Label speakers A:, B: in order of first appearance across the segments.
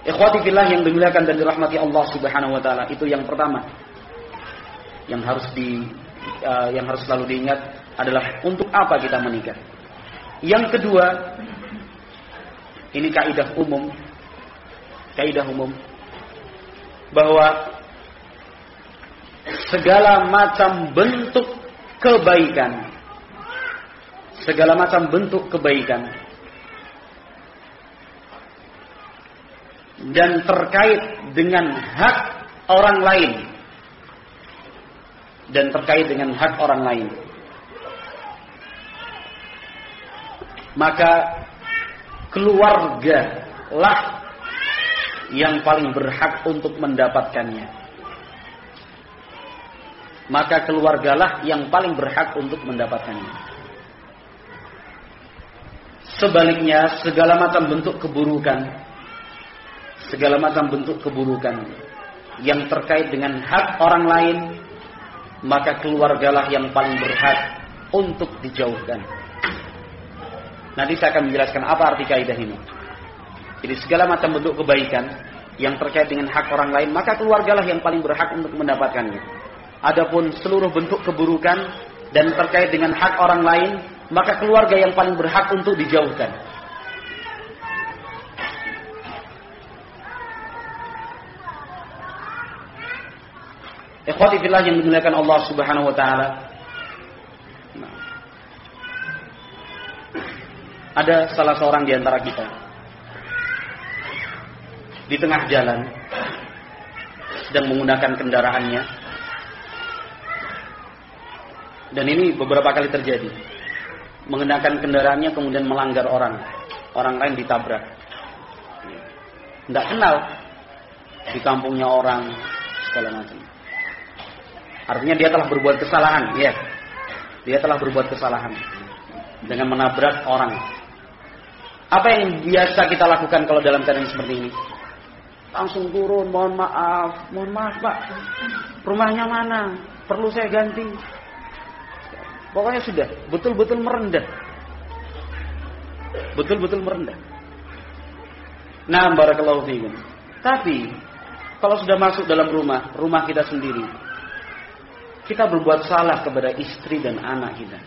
A: Ikhwati fillah yang dimuliakan dan dirahmati Allah Subhanahu wa taala, itu yang pertama. Yang harus selalu diingat adalah untuk apa kita menikah. Yang kedua, ini kaidah umum bahwa segala macam bentuk kebaikan dan terkait dengan hak orang lain, maka keluarga lah yang paling berhak untuk mendapatkannya. Sebaliknya, segala macam bentuk keburukan yang terkait dengan hak orang lain, maka keluargalah yang paling berhak untuk dijauhkan. Nanti saya akan menjelaskan apa arti kaidah ini. Jadi segala macam bentuk kebaikan yang terkait dengan hak orang lain, maka keluargalah yang paling berhak untuk mendapatkannya. Adapun seluruh bentuk keburukan dan terkait dengan hak orang lain, maka keluarga yang paling berhak untuk dijauhkan. Ikhwati fillah yang dimuliakan Allah Subhanahu wa taala. Ada salah seorang di antara kita di tengah jalan sedang menggunakan kendaraannya, dan ini beberapa kali terjadi. Mengenakan kendaraannya kemudian melanggar orang lain ditabrak. Tidak kenal di kampungnya orang, segala macam. Artinya dia telah berbuat kesalahan, ya. Dia telah berbuat kesalahan dengan menabrak orang. Apa yang biasa kita lakukan kalau dalam keadaan seperti ini? Langsung turun, mohon maaf Pak, rumahnya mana? Perlu saya ganti. Pokoknya sudah, betul-betul merendah. Nah, barakallahu fiikum. Tapi kalau sudah masuk dalam rumah kita sendiri, kita berbuat salah kepada istri dan anak kita.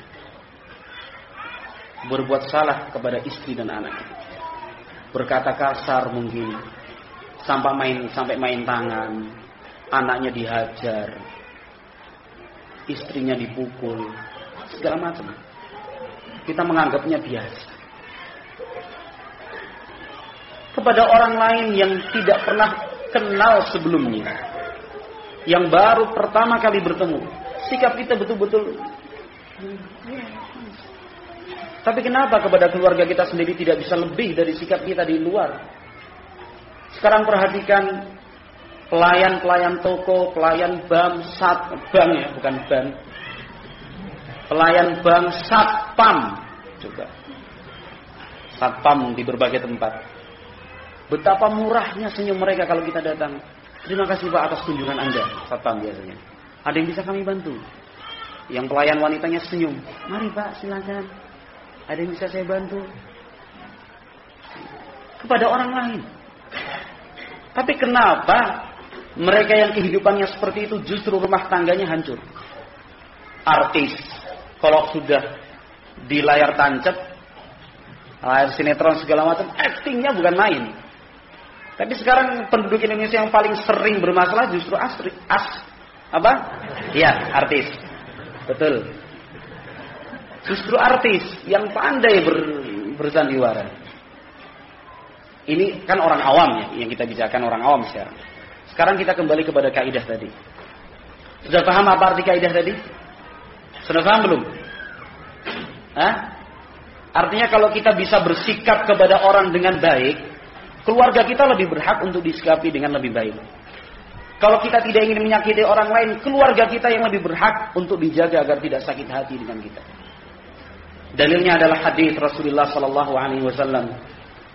A: Berkata kasar mungkin, sampai main tangan, anaknya dihajar, istrinya dipukul, segala macam. Kita menganggapnya biasa. Kepada orang lain yang tidak pernah kenal sebelumnya, yang baru pertama kali bertemu, sikap kita betul-betul. Tapi kenapa kepada keluarga kita sendiri tidak bisa lebih dari sikap kita di luar? Sekarang perhatikan pelayan toko, pelayan bank, pelayan bank, satpam juga. Satpam di berbagai tempat. Betapa murahnya senyum mereka kalau kita datang. Terima kasih Pak atas kunjungan Anda, satpam biasanya. Ada yang bisa kami bantu? Yang pelayan wanitanya senyum. Mari Pak, silakan. Ada yang bisa saya bantu? Kepada orang lain. Tapi kenapa mereka yang kehidupannya seperti itu justru rumah tangganya hancur? Artis, kalau sudah di layar tancap, layar sinetron segala macam, aktingnya bukan main. Tapi sekarang penduduk Indonesia yang paling sering bermasalah justru artis. Betul. Justru artis yang pandai bersandiwara. Ini kan orang awam ya, yang kita bicarakan orang awam sekarang. Sekarang kita kembali kepada kaidah tadi. Sudah paham apa arti kaidah tadi? Sudah paham belum? Artinya kalau kita bisa bersikap kepada orang dengan baik, keluarga kita lebih berhak untuk disikapi dengan lebih baik. Kalau kita tidak ingin menyakiti orang lain, keluarga kita yang lebih berhak untuk dijaga agar tidak sakit hati dengan kita. Dalilnya adalah hadis Rasulullah sallallahu alaihi wasallam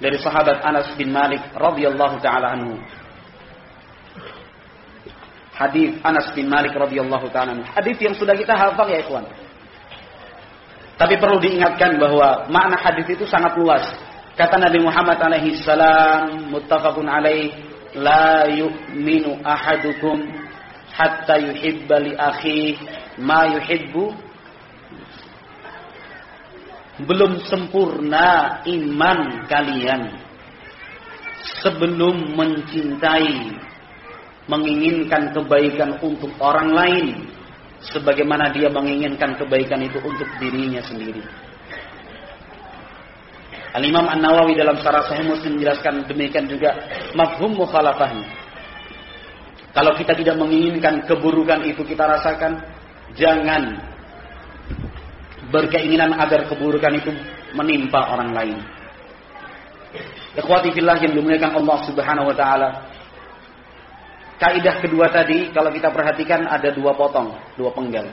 A: dari sahabat Anas bin Malik radhiyallahu taala anhu. Hadis Anas bin Malik radhiyallahu taala anhu. Hadis yang sudah kita hafal ya ikhwan. Tapi perlu diingatkan bahwa makna hadis itu sangat luas. Kata Nabi Muhammad alaihi salam, muttafaqun alaih, la yu'minu ahadukum hatta yuhibba li akhihi ma yuhibbu. Belum sempurna iman kalian sebelum mencintai, menginginkan kebaikan untuk orang lain sebagaimana dia menginginkan kebaikan itu untuk dirinya sendiri. Al-Imam An-Nawawi dalam Syarah Sahih Muslim menjelaskan demikian juga mafhum mukhalafahnya. Kalau kita tidak menginginkan keburukan itu kita rasakan, jangan berkeinginan agar keburukan itu menimpa orang lain. Ikhwati fillah yang dimuliakan Allah Subhanahu wa taala. Kaidah kedua tadi kalau kita perhatikan ada dua potong, dua penggal.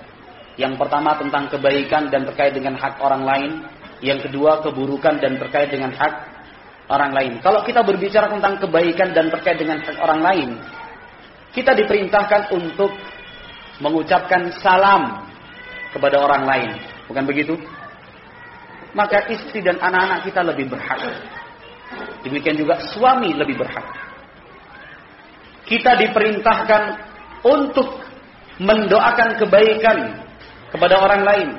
A: Yang pertama tentang kebaikan dan terkait dengan hak orang lain, yang kedua keburukan dan terkait dengan hak orang lain. Kalau kita berbicara tentang kebaikan dan terkait dengan hak orang lain, kita diperintahkan untuk mengucapkan salam kepada orang lain. Bukan begitu? Maka istri dan anak-anak kita lebih berhak. Demikian juga suami lebih berhak. Kita diperintahkan untuk mendoakan kebaikan kepada orang lain.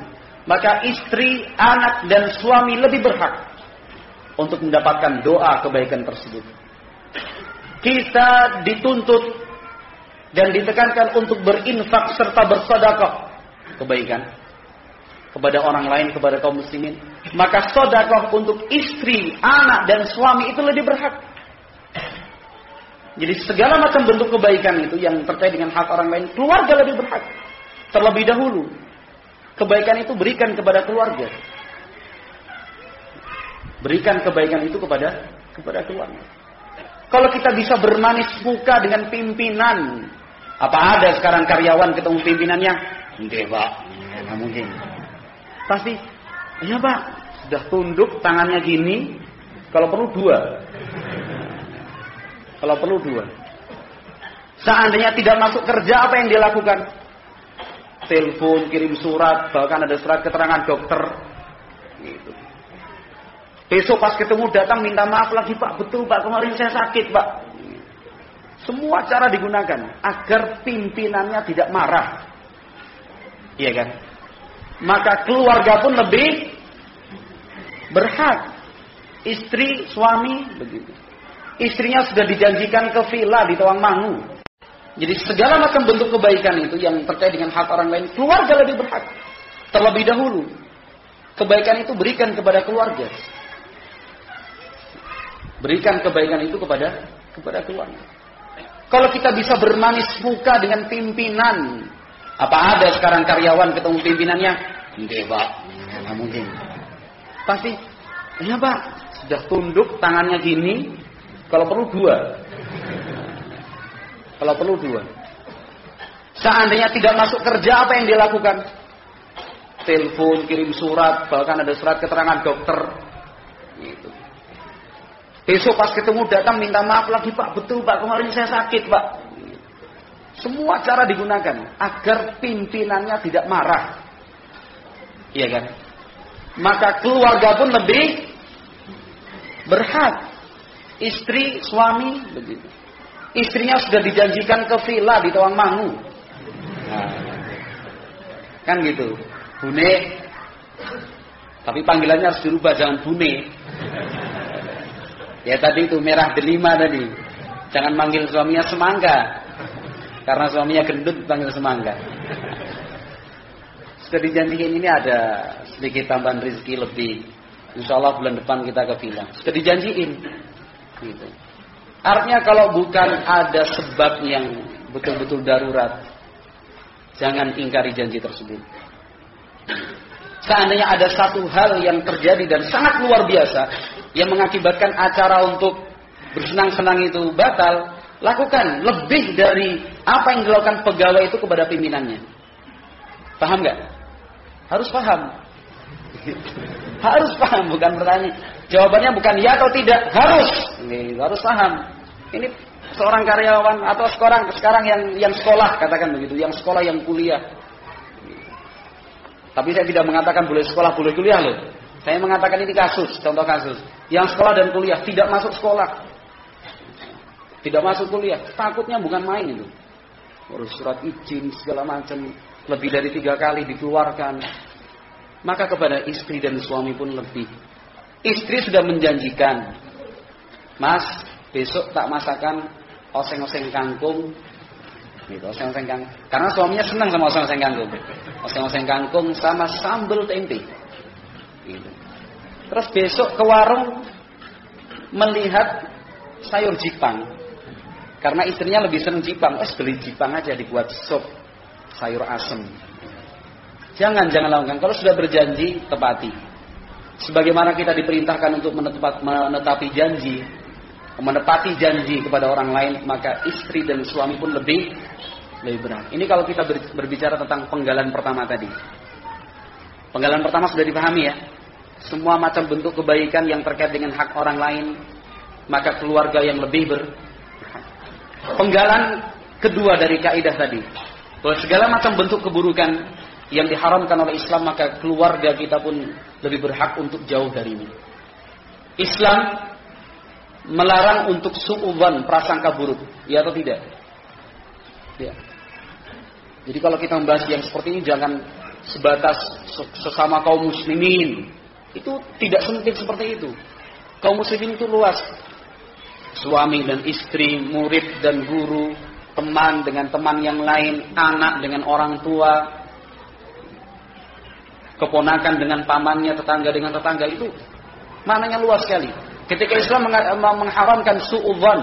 A: Maka istri, anak, dan suami lebih berhak untuk mendapatkan doa kebaikan tersebut. Kita dituntut dan ditekankan untuk berinfak serta bersedekah kebaikan kepada orang lain, kepada kaum muslimin. Maka sedekah untuk istri, anak, dan suami itu lebih berhak. Jadi segala macam bentuk kebaikan itu yang terkait dengan hak orang lain, keluarga lebih berhak. Terlebih dahulu, kebaikan itu berikan kepada keluarga. Berikan kebaikan itu kepada keluarga. Kalau kita bisa bermanis muka dengan pimpinan, apa ada sekarang karyawan ketemu pimpinannya? Enggak, Pak. Enggak mungkin. Pasti, iya Pak, sudah tunduk tangannya gini, kalau perlu dua. Kalau perlu dua. Seandainya tidak masuk kerja, apa yang dia lakukan? Telepon, kirim surat, bahkan ada surat keterangan dokter. Gitu. Besok pas ketemu datang minta maaf lagi, Pak, betul Pak, kemarin saya sakit Pak. Semua cara digunakan agar pimpinannya tidak marah. Iya kan? Maka keluarga pun lebih berhak. Istri, suami, begitu. Istrinya sudah dijanjikan ke villa di Tawangmangu. Jadi segala macam bentuk kebaikan itu yang terkait dengan hak orang lain, keluarga lebih berhak. Terlebih dahulu, kebaikan itu berikan kepada keluarga. Berikan kebaikan itu kepada keluarga. Kalau kita bisa bermanis muka dengan pimpinan, apa ada sekarang karyawan ketemu pimpinannya? Enggak, Pak. Enggak mungkin. Pasti, iya Pak, sudah tunduk tangannya gini, kalau perlu dua. Kalau perlu dua. Seandainya tidak masuk kerja, apa yang dia lakukan? Telepon, kirim surat, bahkan ada surat keterangan dokter. Gitu. Besok pas ketemu datang minta maaf lagi, Pak, betul Pak, kemarin saya sakit Pak. Semua cara digunakan agar pimpinannya tidak marah. Iya kan? Maka keluarga pun lebih berhak. Istri, suami, begitu. Istrinya sudah dijanjikan ke villa di Tawangmangu. Nah, kan gitu. Bune. Tapi panggilannya harus dirubah, jangan Bune. Ya tadi itu merah delima tadi. Jangan manggil suaminya Semangka. Karena suaminya gendut panggil Semangka. Sudah dijanjikan ini ada sedikit tambahan rezeki lebih. Insya Allah bulan depan kita ke villa. Sudah dijanjiin. Gitu. Artinya kalau bukan ada sebab yang betul-betul darurat, jangan ingkari janji tersebut. Seandainya ada satu hal yang terjadi dan sangat luar biasa yang mengakibatkan acara untuk bersenang-senang itu batal, lakukan lebih dari apa yang dilakukan pegawai itu kepada pimpinannya. Paham nggak? Harus paham. Harus paham, bukan bertanya. Jawabannya bukan ya atau tidak, harus. Harus paham. Ini seorang karyawan atau sekarang yang sekolah, katakan begitu, yang sekolah, yang kuliah. Tapi saya tidak mengatakan boleh sekolah, boleh kuliah loh. Saya mengatakan ini kasus, contoh kasus. Yang sekolah dan kuliah tidak masuk sekolah, tidak masuk kuliah, takutnya bukan main itu. Urus surat izin segala macam, lebih dari 3 kali dikeluarkan. Maka kepada istri dan suami pun lebih. Istri sudah menjanjikan, Mas, besok tak masakan oseng-oseng kangkung. Gitu, oseng-oseng kangkung. Karena suaminya senang sama oseng-oseng kangkung. Oseng-oseng kangkung sama sambal tempe. Gitu. Terus besok ke warung melihat sayur jipang. Karena istrinya lebih senang jipang. Beli jipang aja, dibuat sop sayur asem. Jangan lakukan. Kalau sudah berjanji, tepati. Sebagaimana kita diperintahkan untuk menepati janji kepada orang lain, maka istri dan suami pun lebih berat. Ini kalau kita berbicara tentang penggalan pertama tadi. Penggalan pertama sudah dipahami ya. Semua macam bentuk kebaikan yang terkait dengan hak orang lain, maka keluarga yang lebih berhak. Penggalan kedua dari kaidah tadi, bahwa segala macam bentuk keburukan yang diharamkan oleh Islam, maka keluarga kita pun lebih berhak untuk jauh darinya. Islam melarang untuk su'udzan, prasangka buruk, ya atau tidak? Ya. Jadi kalau kita membahas yang seperti ini, jangan sebatas sesama kaum muslimin. Itu tidak sempit seperti itu. Kaum muslimin itu luas. Suami dan istri, murid dan guru, teman dengan teman yang lain, anak dengan orang tua, keponakan dengan pamannya, tetangga dengan tetangga, itu maknanya luas sekali. Ketika Islam mengharamkan su'udzan,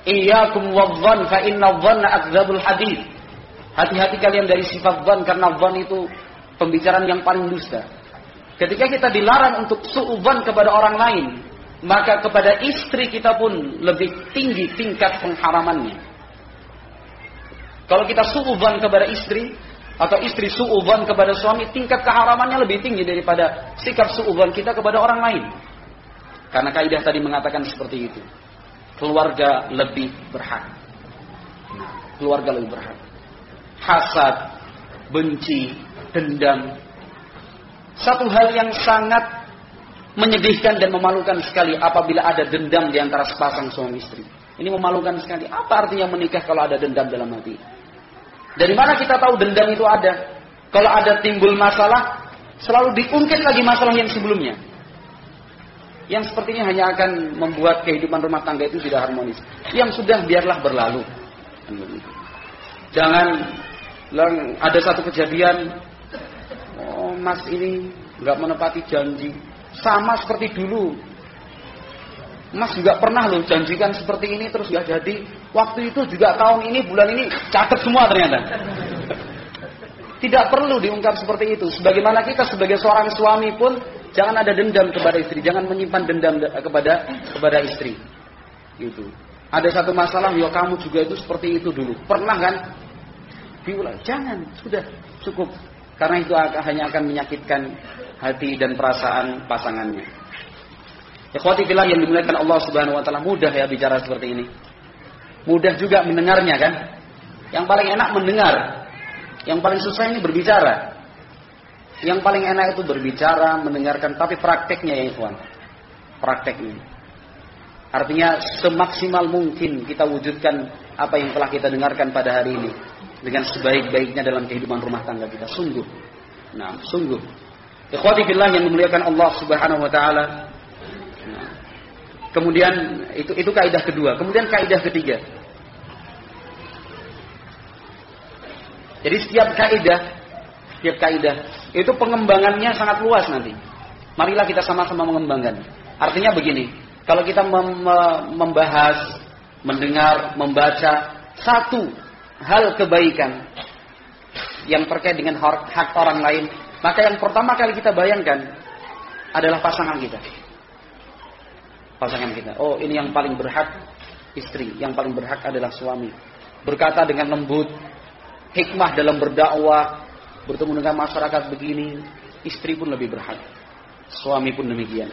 A: iyyakum wadh-dhann fa inna adh-dhanna akdzabul hadits. Hati-hati kalian dari sifat dzan, karena dzan itu pembicaraan yang paling dusta. Ketika kita dilarang untuk su'udzan kepada orang lain, maka kepada istri kita pun lebih tinggi tingkat pengharamannya. Kalau kita su'udzan kepada istri, atau istri su'udzan kepada suami, tingkat keharamannya lebih tinggi daripada sikap su'udzan kita kepada orang lain. Karena kaidah tadi mengatakan seperti itu. Keluarga lebih berhak. Keluarga lebih berhak. Hasad, benci, dendam, satu hal yang sangat menyedihkan dan memalukan sekali apabila ada dendam di antara sepasang suami istri. Ini memalukan sekali. Apa artinya menikah kalau ada dendam dalam hati? Dari mana kita tahu dendam itu ada? Kalau ada timbul masalah, selalu diungkit lagi masalah yang sebelumnya. Yang sepertinya hanya akan membuat kehidupan rumah tangga itu tidak harmonis. Yang sudah biarlah berlalu. Jangan ada satu kejadian, oh mas ini nggak menepati janji, sama seperti dulu. Mas juga pernah loh janjikan seperti ini terus nggak jadi. Waktu itu juga tahun ini, bulan ini catat semua ternyata. Tidak perlu diungkap seperti itu. Sebagaimana kita sebagai seorang suami pun jangan ada dendam kepada istri, jangan menyimpan dendam kepada istri. Gitu. Ada satu masalah, ya kamu juga itu seperti itu dulu. Pernah kan? Diulang. Jangan, sudah cukup. Karena itu hanya akan menyakitkan hati dan perasaan pasangannya. Ikhwati fillah yang dimuliakan Allah Subhanahu wa taala, mudah ya bicara seperti ini. Mudah juga mendengarnya kan? Yang paling enak mendengar. Yang paling susah ini berbicara. Yang paling enak itu berbicara, mendengarkan, tapi prakteknya ya ikhwan. Prakteknya. Artinya semaksimal mungkin kita wujudkan apa yang telah kita dengarkan pada hari ini dengan sebaik-baiknya dalam kehidupan rumah tangga kita. Sungguh. Nah, sungguh. Ikhwati fillah yang dimuliakan Allah Subhanahu wa taala. Nah, kemudian itu kaidah kedua. Kemudian kaidah ketiga. Jadi setiap kaidah itu pengembangannya sangat luas nanti. Marilah kita sama-sama mengembangkan. Artinya begini, kalau kita membahas, mendengar, membaca satu hal kebaikan yang terkait dengan hak orang lain, maka yang pertama kali kita bayangkan adalah pasangan kita. Pasangan kita. Oh, ini yang paling berhak istri, yang paling berhak adalah suami. Berkata dengan lembut, hikmah dalam berdakwah, bertemu dengan masyarakat begini, istri pun lebih berhak. Suami pun demikian.